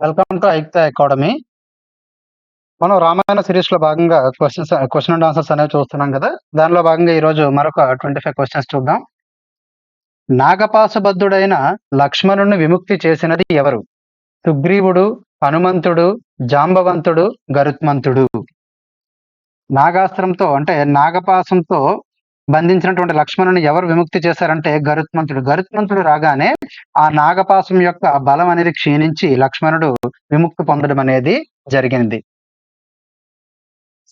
Welcome to ఐక్త academy. మనం Ramayana series లో భాగంగా క్వశ్చన్ అండ్ ఆన్సర్స్ అనేవి చూస్తున్నాం కదా. దానిలో భాగంగా ఈ రోజు మరొక 25 క్వశ్చన్స్ చూద్దాం. నాగపాశబద్ధుడైన లక్ష్మణుని విముక్తి చేసినది ఎవరు? సుగ్రీవుడు, హనుమంతుడు, జాంబవంతుడు, గరుత్మంతుడు. నాగాస్త్రంతో అంటే నాగపాశంతో బంధించినటువంటి లక్ష్మణుని ఎవరు విముక్తి చేశారంటే గరుత్మంతుడు. గరుత్మంతుడు రాగానే ఆ నాగపాశం యొక్క బలం అనేది క్షీణించి లక్ష్మణుడు విముక్తి పొందడం అనేది జరిగింది.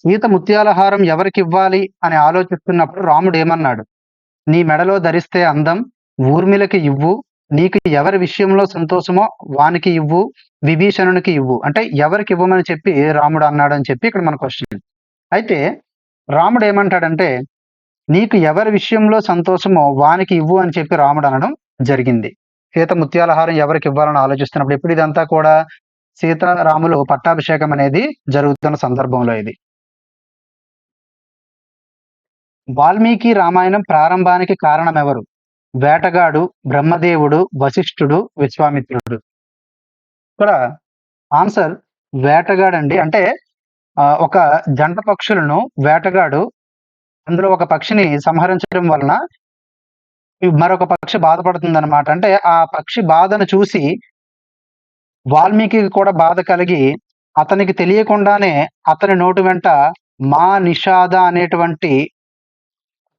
సీత ముత్యాలహారం ఎవరికి ఇవ్వాలి అని ఆలోచిస్తున్నప్పుడు రాముడు ఏమన్నాడు? నీ మెడలో ధరిస్తే అందం, ఊర్మిళకి ఇవ్వు, నీకు ఎవరి విషయంలో సంతోషమో వానికి ఇవ్వు, విభీషణునికి ఇవ్వు. అంటే ఎవరికి ఇవ్వమని చెప్పి రాముడు అన్నాడు అని చెప్పి ఇక్కడ మన క్వశ్చన్. అయితే రాముడు ఏమంటాడంటే నీకు ఎవరి విషయంలో సంతోషమో వానికి ఇవ్వు అని చెప్పి రాముడు అనడం జరిగింది. సీత ముత్యాలహారం ఎవరికి ఇవ్వాలని ఆలోచిస్తున్నప్పుడు ఇప్పుడు ఇదంతా కూడా సీతారాములు పట్టాభిషేకం అనేది జరుగుతున్న సందర్భంలో ఇది. వాల్మీకి రామాయణం ప్రారంభానికి కారణం ఎవరు? వేటగాడు, బ్రహ్మదేవుడు, వశిష్ఠుడు, విశ్వామిత్రుడు. ఇక్కడ ఆన్సర్ వేటగాడండి. అంటే ఒక జంట పక్షులను వేటగాడు అందులో ఒక పక్షిని సంహరించడం వలన మరొక పక్షి బాధపడుతుందన్నమాట. అంటే ఆ పక్షి బాధను చూసి వాల్మీకి కూడా బాధ కలిగి అతనికి తెలియకుండానే అతని నోటి వెంట మా నిషాద అనేటువంటి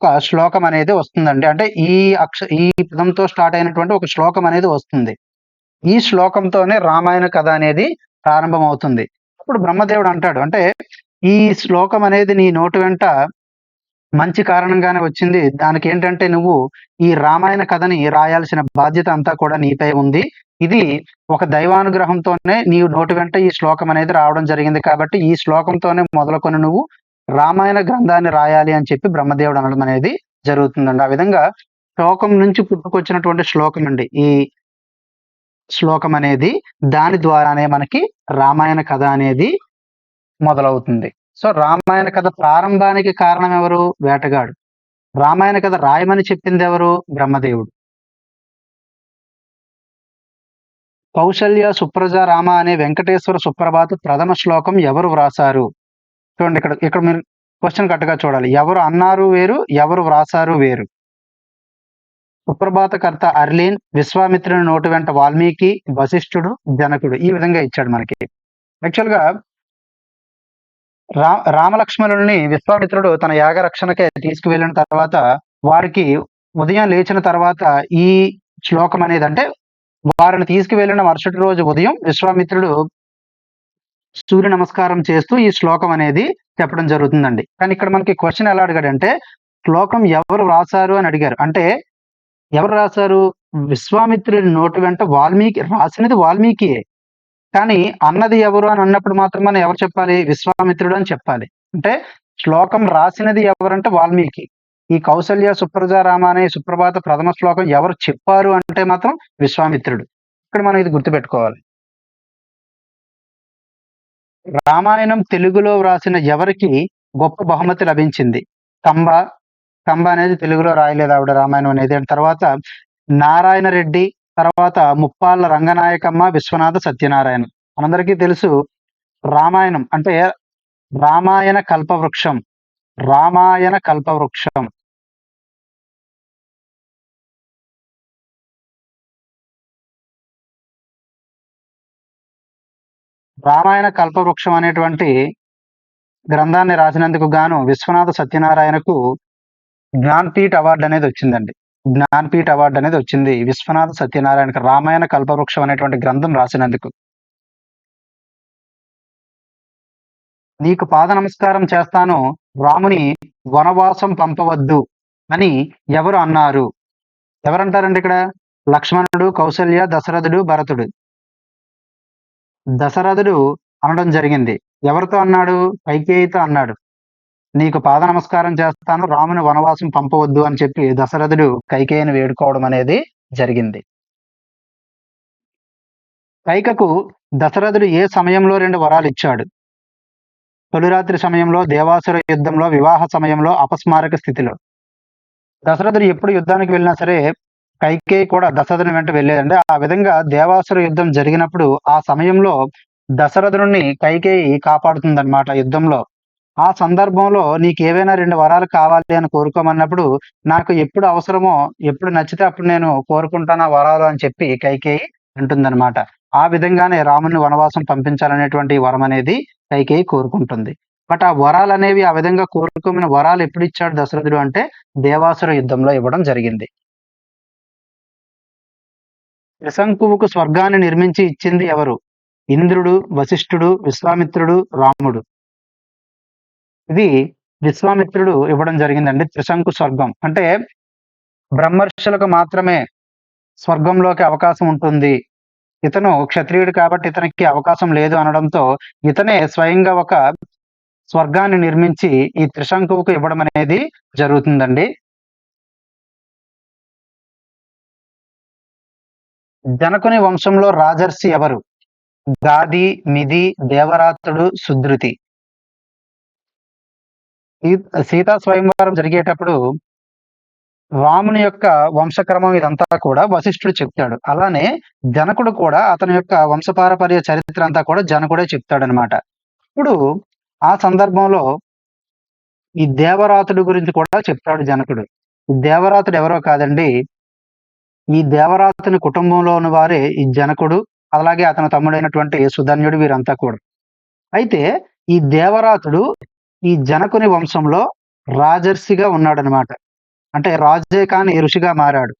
ఒక శ్లోకం అనేది వస్తుందండి. అంటే ఈ పదంతో స్టార్ట్ అయినటువంటి ఒక శ్లోకం అనేది వస్తుంది. ఈ శ్లోకంతోనే రామాయణ కథ అనేది ప్రారంభం అవుతుంది. అప్పుడు బ్రహ్మదేవుడు అంటాడు, అంటే ఈ శ్లోకం అనేది నీ నోటి వెంట మంచి కారణంగానే వచ్చింది. దానికి ఏంటంటే నువ్వు ఈ రామాయణ కథని రాయాల్సిన బాధ్యత అంతా కూడా నీపై ఉంది. ఇది ఒక దైవానుగ్రహంతోనే నీ నోటి వెంట ఈ శ్లోకం అనేది రావడం జరిగింది. కాబట్టి ఈ శ్లోకంతోనే మొదలుకొని నువ్వు రామాయణ గ్రంథాన్ని రాయాలి అని చెప్పి బ్రహ్మదేవుడు అనడం అనేది జరుగుతుందండి. ఆ విధంగా శ్లోకం నుంచి పుట్టుకొచ్చినటువంటి శ్లోకం అండి ఈ శ్లోకం అనేది. దాని ద్వారానే మనకి రామాయణ కథ అనేది మొదలవుతుంది. సో రామాయణ కథ ప్రారంభానికి కారణం ఎవరు? వేటగాడు. రామాయణ కథ రాయమని చెప్పింది ఎవరు? బ్రహ్మదేవుడు. కౌసల్య సుప్రజ రామ అనే వెంకటేశ్వర సుప్రభాత ప్రథమ శ్లోకం ఎవరు వ్రాసారు? చూడండి, ఇక్కడ మీరు క్వశ్చన్ కరెక్ట్గా చూడాలి. ఎవరు అన్నారు వేరు, ఎవరు వ్రాసారు వేరు. సుప్రభాత కర్త అర్లీన్, విశ్వామిత్రుని నోటి వెంట వాల్మీకి, వశిష్ఠుడు, జనకుడు. ఈ విధంగా ఇచ్చాడు మనకి. యాక్చువల్గా రామలక్ష్మణుల్ని విశ్వామిత్రుడు తన యాగ రక్షణకే తీసుకువెళ్ళిన తర్వాత వారికి ఉదయం లేచిన తర్వాత ఈ శ్లోకం అనేది, అంటే వారిని తీసుకువెళ్ళిన మరుసటి రోజు ఉదయం విశ్వామిత్రుడు సూర్య నమస్కారం చేస్తూ ఈ శ్లోకం అనేది చెప్పడం జరుగుతుందండి. కానీ ఇక్కడ మనకి క్వశ్చన్ ఎలా అడిగాడంటే శ్లోకం ఎవరు రాశారు అని అడిగారు. అంటే ఎవరు రాశారు? విశ్వామిత్రుడి నోటి వెంట వాల్మీకి రాసినది వాల్మీకియే. కానీ అన్నది ఎవరు అని అన్నప్పుడు మాత్రం మనం ఎవరు చెప్పాలి? విశ్వామిత్రుడు అని చెప్పాలి. అంటే శ్లోకం రాసినది ఎవరంటే వాల్మీకి. ఈ కౌసల్య సుప్రజ రామ అనే సుప్రభాత ప్రథమ శ్లోకం ఎవరు చెప్పారు అంటే మాత్రం విశ్వామిత్రుడు. ఇక్కడ మనం ఇది గుర్తుపెట్టుకోవాలి. రామాయణం తెలుగులో వ్రాసిన ఎవరికి గొప్ప బహుమతి లభించింది? కంబ అనేది తెలుగులో రాయలేదు ఆవిడ రామాయణం అనేది. తర్వాత నారాయణ రెడ్డి, తర్వాత ముప్పాళ్ళ రంగనాయకమ్మ, విశ్వనాథ సత్యనారాయణ. మనందరికీ తెలుసు రామాయణం అంటే రామాయణ కల్పవృక్షం. రామాయణ కల్పవృక్షం. రామాయణ కల్పవృక్షం అనేటువంటి గ్రంథాన్ని రాసినందుకు గాను విశ్వనాథ సత్యనారాయణకు జ్ఞాన్పీఠ్ అవార్డు అనేది వచ్చిందండి. జ్ఞాన్పీఠ్ అవార్డు అనేది వచ్చింది విశ్వనాథ సత్యనారాయణకు రామాయణ కల్పవృక్షం అనేటువంటి గ్రంథం రాసినందుకు. నీకు పాద నమస్కారం చేస్తాను, రాముని వనవాసం పంపవద్దు అని ఎవరు అన్నారు? ఎవరంటారండి ఇక్కడ? లక్ష్మణుడు, కౌసల్య, దశరథుడు, భరతుడు. దశరథుడు అనడం జరిగింది. ఎవరితో అన్నాడు? కైకేయితో అన్నాడు. నీకు పాద నమస్కారం చేస్తాను, రాముని వనవాసం పంపవద్దు అని చెప్పి దశరథుడు కైకేయిని వేడుకోవడం అనేది జరిగింది. కైకకు దశరథుడు ఏ సమయంలో 2 వరాలు ఇచ్చాడు? తొలిరాత్రి సమయంలో, దేవాసుర యుద్ధంలో, వివాహ సమయంలో, అపస్మారక స్థితిలో. దశరథుడు ఎప్పుడు యుద్ధానికి వెళ్ళినా సరే కైకేయి కూడా దశరథుని వెంట వెళ్ళేదండి. ఆ విధంగా దేవాసుర యుద్ధం జరిగినప్పుడు ఆ సమయంలో దశరథుడిని కైకేయి కాపాడుతుందన్నమాట యుద్ధంలో. ఆ సందర్భంలో నీకేవైనా 2 వరాలు కావాలి అని కోరుకోమన్నప్పుడు, నాకు ఎప్పుడు అవసరమో, ఎప్పుడు నచ్చితే అప్పుడు నేను కోరుకుంటాను ఆ వరాలు అని చెప్పి కైకేయి అంటుందన్నమాట. ఆ విధంగానే రాముడిని వనవాసం పంపించాలనేటువంటి వరం అనేది కైకేయి కోరుకుంటుంది. బట్ ఆ వరాలనేవి ఆ విధంగా కోరుకోమని వరాలు ఎప్పుడిచ్చాడు దశరథుడు అంటే, దేవాసుర యుద్ధంలో ఇవ్వడం జరిగింది. త్రిశంకువుకు స్వర్గాన్ని నిర్మించి ఇచ్చింది ఎవరు? ఇంద్రుడు, వశిష్ఠుడు, విశ్వామిత్రుడు, రాముడు. ఇది విశ్వామిత్రుడు ఇవ్వడం జరిగిందండి త్రిశంకు స్వర్గం. అంటే బ్రహ్మర్షులకు మాత్రమే స్వర్గంలోకి అవకాశం ఉంటుంది. ఇతను క్షత్రియుడు కాబట్టి ఇతనికి అవకాశం లేదు అనడంతో, ఇతనే స్వయంగా ఒక స్వర్గాన్ని నిర్మించి ఈ త్రిశంకువుకు ఇవ్వడం అనేది జరుగుతుందండి. జనకుని వంశంలో రాజర్షి ఎవరు? గాది, మిది, దేవరాతుడు, సుధృతి. సీతా స్వయంవరం జరిగేటప్పుడు రాముని యొక్క వంశక్రమం ఇదంతా కూడా వశిష్ఠుడు చెప్తాడు. అలానే జనకుడు కూడా అతని యొక్క వంశపారపర్య చరిత్ర అంతా కూడా జనకుడే చెప్తాడనమాట. ఇప్పుడు ఆ సందర్భంలో ఈ దేవరాతుడి గురించి కూడా చెప్తాడు జనకుడు. ఈ దేవరాతుడు ఎవరో కాదండి. ఈ దేవరాతుని కుటుంబంలోని వారే ఈ జనకుడు, అలాగే అతని తమ్ముడైనటువంటి సుధన్యుడు వీరంతా కూడా. అయితే ఈ దేవరాతుడు ఈ జనకుని వంశంలో రాజర్షిగా ఉన్నాడనమాట. అంటే రాజే కాని ఋషిగా మారాడు.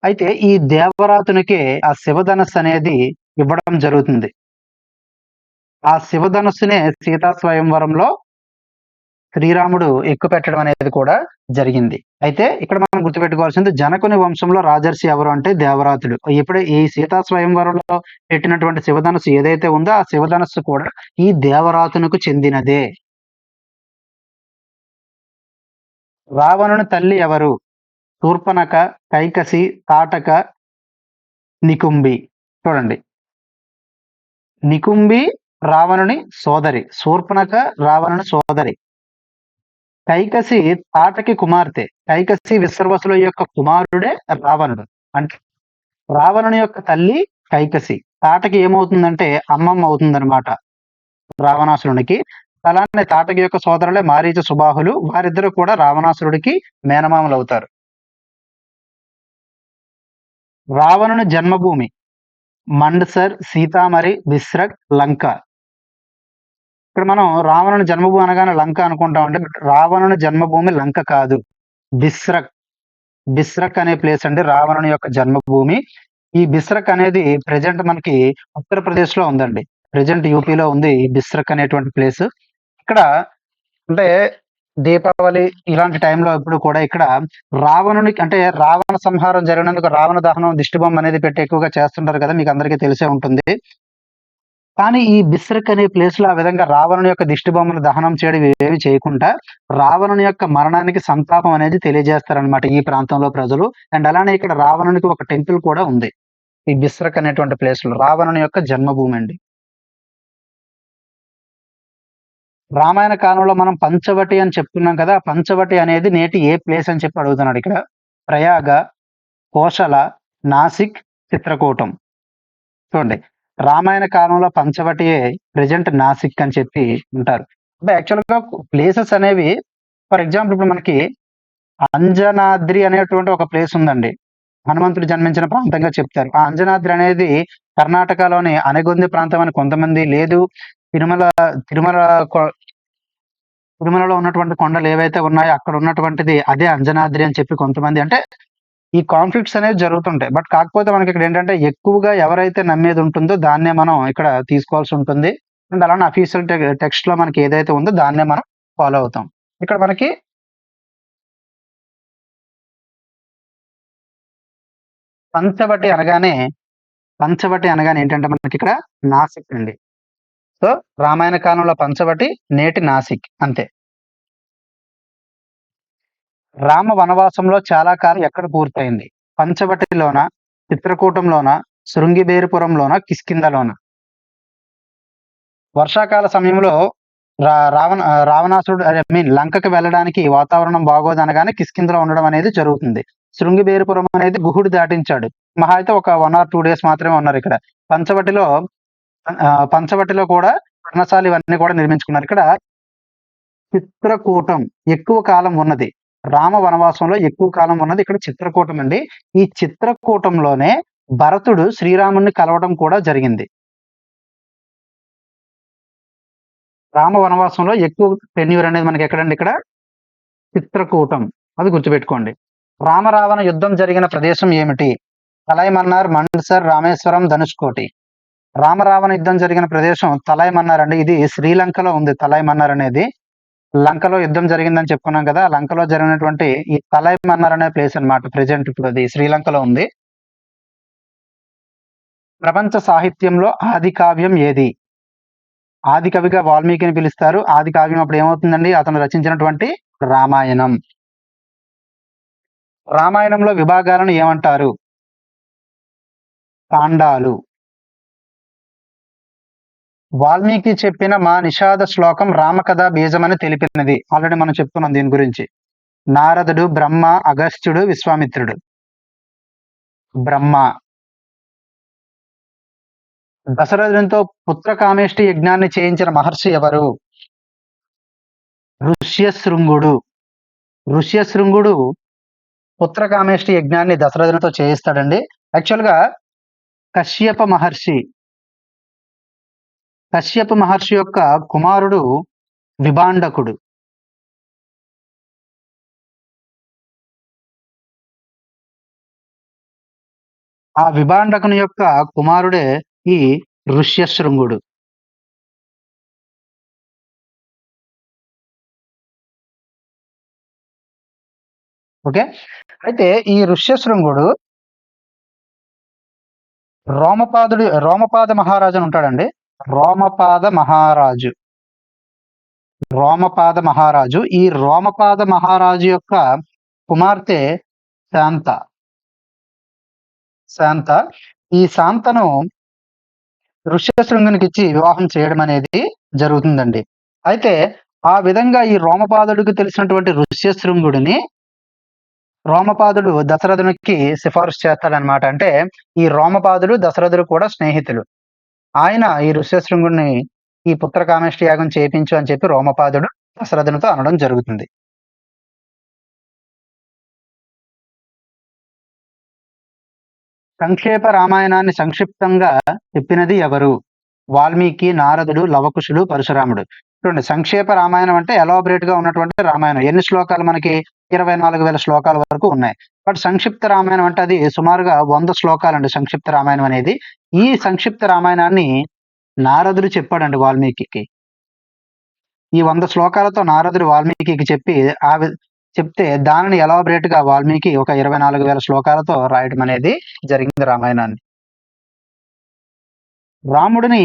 అయితే ఈ దేవరాతునికే ఆ శివధనస్సు అనేది ఇవ్వడం జరుగుతుంది. ఆ శివధనస్సునే సీతా స్వయంవరంలో శ్రీరాముడు ఎక్కుపెట్టడం అనేది కూడా జరిగింది. అయితే ఇక్కడ మనం గుర్తుపెట్టుకోవాల్సింది జనకుని వంశంలో రాజర్షి ఎవరు అంటే దేవరాతుడు. ఇప్పుడు ఈ సీతా స్వయంవరంలో పెట్టినటువంటి శివధనస్సు ఏదైతే ఉందో ఆ శివధనస్సు కూడా ఈ దేవరాతునకు చెందినదే. రావణుని తల్లి ఎవరు? శూర్పణఖ, కైకసి, తాటక, నికుంభి. చూడండి. నికుంభి రావణుని సోదరి. శూర్పణఖ రావణుని సోదరి. కైకసి తాటకి కుమార్తె. కైకసి విశ్రవసుల యొక్క కుమారుడే రావణుడు. అంటే రావణుని యొక్క తల్లి కైకసి. తాటకి ఏమవుతుందంటే అమ్మమ్మ అవుతుందన్నమాట రావణాసురునికి. అలానే తాటకి యొక్క సోదరులే మారీచ, సుబాహులు. వారిద్దరూ కూడా రావణాసురుడికి మేనమామలవుతారు. రావణుని జన్మభూమి మండసర్, సీతామరి, బిశ్రక్, లంక. ఇక్కడ మనం రావణుని జన్మభూమి అనగానే లంక అనుకుంటామంటే రావణుని జన్మభూమి లంక కాదు. బిశ్రక్. బిశ్రక్ అనే ప్లేస్ అండి రావణుని యొక్క జన్మభూమి. ఈ బిశ్రక్ అనేది ప్రెజెంట్ మనకి ఉత్తరప్రదేశ్ లో ఉందండి. ప్రెజెంట్ యూపీలో ఉంది ఈ బిశ్రక్ అనేటువంటి ప్లేస్. ఇక్కడ అంటే దీపావళి ఇలాంటి టైంలో ఎప్పుడు కూడా ఇక్కడ రావణునికి అంటే రావణ సంహారం జరిగినందుకు రావణ దహనం దిష్టిబొమ్మ అనేది పెట్టి ఎక్కువగా చేస్తుంటారు కదా, మీకు అందరికీ తెలిసే ఉంటుంది. కానీ ఈ బిశ్రక్ అనే ప్లేస్ లో ఆ విధంగా రావణుని యొక్క దిష్టిబొమ్మను దహనం చేయడం ఏమి చేయకుండా రావణుని యొక్క మరణానికి సంతాపం అనేది తెలియజేస్తారనమాట ఈ ప్రాంతంలో ప్రజలు. అండ్ అలానే ఇక్కడ రావణునికి ఒక టెంపుల్ కూడా ఉంది ఈ బిశ్రక్ అనేటువంటి ప్లేస్ లో. రావణుని యొక్క జన్మభూమి అండి. రామాయణ కాలంలో మనం పంచవటి అని చెప్తున్నాం కదా, పంచవటి అనేది నేటి ఏ ప్లేస్ అని చెప్పి అడుగుతున్నాడు ఇక్కడ. ప్రయాగ, కోశల, నాసిక్, చిత్రకూటం. చూడండి, రామాయణ కాలంలో పంచవటియే ప్రెజెంట్ నాసిక్ అని చెప్పి ఉంటారు. అంటే యాక్చువల్‌గా ప్లేసెస్ అనేవి ఫర్ ఎగ్జాంపుల్ ఇప్పుడు మనకి అంజనాద్రి అనేటువంటి ఒక ప్లేస్ ఉందండి. హనుమంతుడు జన్మించిన ప్రాంతంగా చెప్తారు. ఆ అంజనాద్రి అనేది కర్ణాటకలోని అనగొంది ప్రాంతం అని కొంతమంది, లేదు తిరుమల తిరుమల కొ తిరుమలలో ఉన్నటువంటి కొండలు ఏవైతే ఉన్నాయో అక్కడ ఉన్నటువంటిది అదే అంజనాద్రి అని చెప్పి కొంతమంది. అంటే ఈ కాన్‌ఫ్లిక్ట్స్ అనేవి జరుగుతుంటాయి. బట్ కాకపోతే మనకిక్కడ ఏంటంటే ఎక్కువగా ఎవరైతే నమ్మేది ఉంటుందో దాన్నే మనం ఇక్కడ తీసుకోవాల్సి ఉంటుంది. అండ్ అలానే అఫీషియల్ టెక్స్ట్‌లో మనకి ఏదైతే ఉందో దాన్నే మనం ఫాలో అవుతాం. ఇక్కడ మనకి పంచవటి అనగానే, పంచవటి అనగానే ఏంటంటే మనకిక్కడ నాసిక్ అండి. సో, రామాయణ కాలంలో పంచవటి, నేటి నాసిక్ అంతే. రామ వనవాసంలో చాలా కాలం ఎక్కడ పూర్తయింది? పంచవటిలోనా? చిత్రకూటంలోనా? శృంగిబేరిపురంలోనా? కిష్కింధలోనా? వర్షాకాల సమయంలో రావణాసురుడు ఐ మీన్ లంకకి వెళ్ళడానికి వాతావరణం బాగోదనగానే కిష్కింధలో ఉండడం అనేది జరుగుతుంది. శృంగిబేరుపురం అనేది గుహుడు దాటించాడు. మహా అయితే ఒక 1 ఆర్ 2 డేస్ మాత్రమే ఉన్నారు ఇక్కడ. పంచవటిలో పంచవటిలో కూడా పర్ణశాల ఇవన్నీ కూడా నిర్మించుకున్నారు. ఇక్కడ చిత్రకూటం ఎక్కువ కాలం ఉన్నది. రామ వనవాసంలో ఎక్కువ కాలం ఉన్నది ఇక్కడ చిత్రకూటం అండి. ఈ చిత్రకూటంలోనే భరతుడు శ్రీరాముడిని కలవడం కూడా జరిగింది. రామ వనవాసంలో ఎక్కువ టెన్యూర్ అనేది మనకి ఎక్కడండి ఇక్కడ చిత్రకూటం. అది గుర్తుపెట్టుకోండి. రామరావణ యుద్ధం జరిగిన ప్రదేశం ఏమిటి? తలైమన్నార్, మండ్సర్, రామేశ్వరం, ధనుష్కోటి. రామరావణ యుద్ధం జరిగిన ప్రదేశం తలైమన్నార్ అండి. ఇది శ్రీలంకలో ఉంది. తలైమన్నార్ అనేది లంకలో యుద్ధం జరిగిందని చెప్పుకున్నాం కదా. లంకలో జరిగినటువంటి ఈ తలైమన్నార్ అనే ప్లేస్ అన్నమాట. ప్రెజెంట్ ఇప్పుడు అది శ్రీలంకలో ఉంది. ప్రపంచ సాహిత్యంలో ఆది కావ్యం ఏది? ఆది కవిగా వాల్మీకిని పిలుస్తారు. ఆది కావ్యం అప్పుడు ఏమవుతుందండి? అతను రచించినటువంటి రామాయణం. రామాయణంలో విభాగాలను ఏమంటారు? కాండాలు. వాల్మీకి చెప్పిన మా నిషాద శ్లోకం రామకథ బీజమని తెలిపినది. ఆల్రెడీ మనం చెప్పుకున్నాం దీని గురించి. నారదుడు, బ్రహ్మ, అగస్త్యుడు, విశ్వామిత్రుడు. బ్రహ్మ. దశరథునితో పుత్రకామేష్టి యజ్ఞాన్ని చేయించిన మహర్షి ఎవరు? ఋష్యశృంగుడు. ఋష్యశృంగుడు పుత్రకామేష్టి యజ్ఞాన్ని దశరథునితో చేయిస్తాడండి. యాక్చువల్గా కశ్యప మహర్షి యొక్క కుమారుడు విభాండకుడు. ఆ విభాండకుని యొక్క కుమారుడే ఈ ఋష్యశృంగుడు. ఓకే. అయితే ఈ ఋష్యశృంగుడు రోమపాద మహారాజు అని ఉంటాడండి. రోమపాద మహారాజు. ఈ రోమపాద మహారాజు యొక్క కుమార్తె శాంత. ఈ శాంతను ఋష్యశృంగునికి ఇచ్చి వివాహం చేయడం అనేది జరుగుతుందండి. అయితే ఆ విధంగా ఈ రోమపాదుడికి తెలిసినటువంటి ఋష్యశృంగుడిని రోమపాదుడు దశరథునికి సిఫారసు చేస్తాడనమాట. అంటే ఈ రోమపాదుడు దశరథుడు కూడా స్నేహితులు. ఆయన ఈ ఋష్యశృంగుడిని ఈ పుత్రకామేష్టి యాగం చేయించు అని చెప్పి రోమపాదుడు దశరథునితో అనడం జరుగుతుంది. సంక్షేప రామాయణాన్ని సంక్షిప్తంగా చెప్పినది ఎవరు? వాల్మీకి, నారదుడు, లవకుశుడు, పరశురాముడు. చూడండి, సంక్షేప రామాయణం అంటే ఎలాబరేట్ గా ఉన్నటువంటి రామాయణం. ఎన్ని శ్లోకాలు? మనకి 24,000 శ్లోకాల వరకు ఉన్నాయి. బట్ సంక్షిప్త రామాయణం అంటే అది సుమారుగా 100 శ్లోకాలండి సంక్షిప్త రామాయణం అనేది. ఈ సంక్షిప్త రామాయణాన్ని నారదుడు చెప్పాడండి వాల్మీకి. ఈ 100 శ్లోకాలతో నారదుడు వాల్మీకి చెప్తే దానిని ఎలాబరేట్ గా వాల్మీకి ఒక 24,000 శ్లోకాలతో రాయడం అనేది జరిగింది రామాయణాన్ని. రాముడిని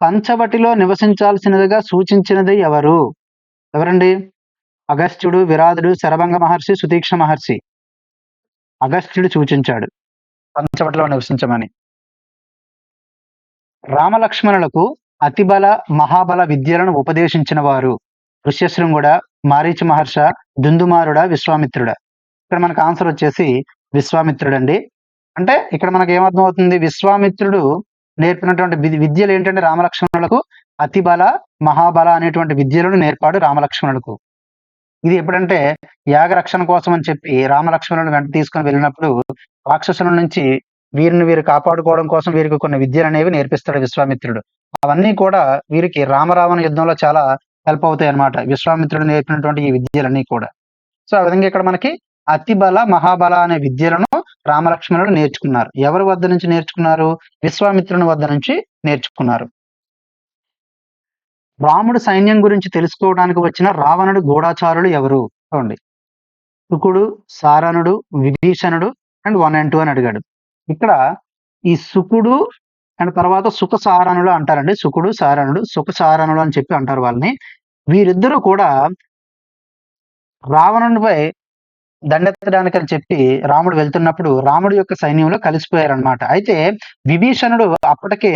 పంచవటిలో నివసించాల్సినదిగా సూచించినది ఎవరండి? అగస్త్యుడు, విరాధుడు, శరభంగ మహర్షి, సుతీక్ష్ణ మహర్షి. అగస్త్యుడు సూచించాడు పంచవటిలో నివసించమని. రామలక్ష్మణులకు అతిబల, మహాబల విద్యలను ఉపదేశించిన వారు ఋష్యశృంగుడ, మారీచ మహర్ష, దుందుమారుడ, విశ్వామిత్రుడ. ఇక్కడ మనకు ఆన్సర్ వచ్చేసి విశ్వామిత్రుడండి. అంటే ఇక్కడ మనకు ఏమర్థం అవుతుంది? విశ్వామిత్రుడు నేర్పినటువంటి విద్యలు ఏంటంటే రామలక్ష్మణులకు అతిబల, మహాబల అనేటువంటి విద్యలను నేర్పాడు రామలక్ష్మణులకు. ఇది ఎప్పుడంటే యాగ రక్షణ కోసం అని చెప్పి రామలక్ష్మణులను వెంట తీసుకొని వెళ్ళినప్పుడు రాక్షసుల నుంచి వీరు కాపాడుకోవడం కోసం వీరికి కొన్ని విద్యలు అనేవి నేర్పిస్తాడు విశ్వామిత్రుడు. అవన్నీ కూడా వీరికి రామరావణ యుద్ధంలో చాలా హెల్ప్ అవుతాయి అన్నమాట. విశ్వామిత్రుడు నేర్పినటువంటి ఈ విద్యలన్నీ కూడా. సో ఆ విధంగా ఇక్కడ మనకి అతిబల, మహాబల అనే విద్యలను రామలక్ష్మణుడు నేర్చుకున్నారు. ఎవరి వద్ద నుంచి నేర్చుకున్నారు? విశ్వామిత్రుని వద్ద నుంచి నేర్చుకున్నారు. రాముడు సైన్యం గురించి తెలుసుకోవడానికి వచ్చిన రావణుడు గూఢాచారులు ఎవరు? చూడండి, శుకుడు, సారణుడు, విభీషణుడు అండ్ 1 and 2 అని అడిగాడు. ఇక్కడ ఈ శుకుడు అండ్ తర్వాత సుఖ సారణుడు అంటారండి. శుకుడు, సారణుడు, సుఖ సారణుడు అని చెప్పి అంటారు వాళ్ళని. వీరిద్దరూ కూడా రావణునిపై దండెత్తడానికి అని చెప్పి రాముడు వెళ్తున్నప్పుడు రాముడి యొక్క సైన్యంలో కలిసిపోయారనమాట. అయితే విభీషణుడు అప్పటికే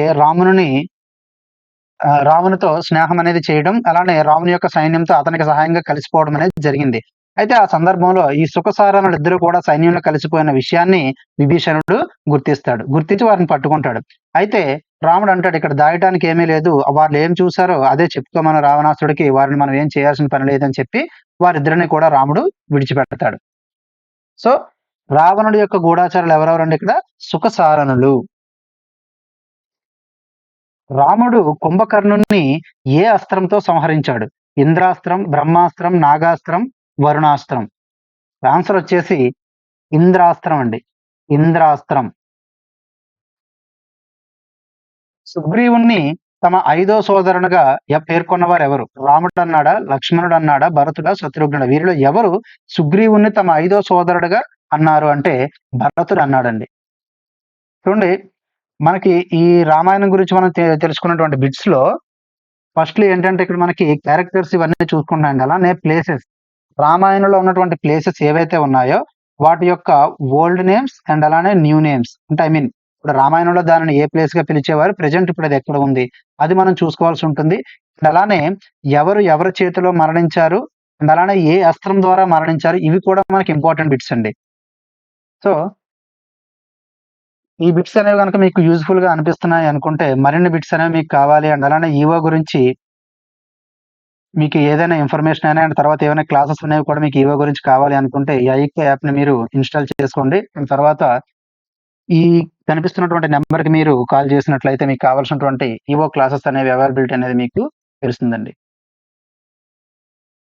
రావణుతో స్నేహం అనేది చేయడం, అలానే రావణు యొక్క సైన్యంతో అతనికి సహాయంగా కలిసిపోవడం అనేది జరిగింది. అయితే ఆ సందర్భంలో ఈ సుఖసారణులు ఇద్దరు కూడా సైన్యంలో కలిసిపోయిన విషయాన్ని విభీషణుడు గుర్తిస్తాడు. గుర్తించి వారిని పట్టుకుంటాడు. అయితే రాముడు అంటాడు, ఇక్కడ దాయటానికి ఏమీ లేదు. వాళ్ళు ఏం చూసారో అదే చెప్పుకోమను రావణాసురుడికి. వారిని మనం ఏం చేయాల్సిన పని లేదని చెప్పి వారిద్దరిని కూడా రాముడు విడిచిపెడతాడు. సో రావణుడి యొక్క గూఢాచారులు ఎవరెవరండి ఇక్కడ? సుఖసారణులు. రాముడు కుంభకర్ణుణ్ణి ఏ అస్త్రంతో సంహరించాడు? ఇంద్రాస్త్రం, బ్రహ్మాస్త్రం, నాగాస్త్రం, వరుణాస్త్రం. ఆన్సర్ వచ్చేసి ఇంద్రాస్త్రం అండి. ఇంద్రాస్త్రం. సుగ్రీవుణ్ణి తమ 5వ సోదరునిగా పేర్కొన్నవారు ఎవరు? రాముడు అన్నాడా? లక్ష్మణుడు అన్నాడా? భరతుడా? శత్రుఘ్నుడా? వీరిలో ఎవరు సుగ్రీవుణ్ణి తమ 5వ సోదరుడుగా అన్నారు అంటే భరతుడు అన్నాడండి. చూడండి, మనకి ఈ రామాయణం గురించి మనం తెలుసుకున్నటువంటి బిట్స్‌లో ఫస్ట్‌లో ఏంటంటే ఇక్కడ మనకి క్యారెక్టర్స్ ఇవన్నీ చూసుకుంటామండి. అలానే ప్లేసెస్. రామాయణంలో ఉన్నటువంటి ప్లేసెస్ ఏవైతే ఉన్నాయో వాటి యొక్క ఓల్డ్ నేమ్స్ అండ్ అలానే న్యూ నేమ్స్. అంటే ఇప్పుడు రామాయణంలో దానిని ఏ ప్లేస్‌గా పిలిచేవారు, ప్రెజెంట్ ఇప్పుడు అది ఎక్కడ ఉంది, అది మనం చూసుకోవాల్సి ఉంటుంది. అండ్ అలానే ఎవరి చేతిలో మరణించారు, అండ్ అలానే ఏ అస్త్రం ద్వారా మరణించారు, ఇవి కూడా మనకి ఇంపార్టెంట్ బిట్స్ అండి. సో ఈ బిట్స్ అనేవి గనుక మీకు యూజ్‌ఫుల్‌గా అనిపిస్తున్నాయి అనుకుంటే, మరిన్ని బిట్స్ అనేవి మీకు కావాలి అండ్ అలానే ఈవో గురించి మీకు ఏదైనా ఇన్ఫర్మేషన్ అయినా అండ్ తర్వాత ఏమైనా క్లాసెస్ అనేవి కూడా మీకు ఈవో గురించి కావాలి అనుకుంటే, ఈ ఐక్యూ యాప్‌ని మీరు ఇన్‌స్టాల్ చేసుకోండి. అండ్ తర్వాత ఈ కనిపిస్తున్నటువంటి నంబర్‌కి మీరు కాల్ చేసినట్లయితే మీకు కావాల్సినటువంటి ఈవో క్లాసెస్ అనేవి అవైలబిలిటీ అనేది మీకు తెలుస్తుందండి.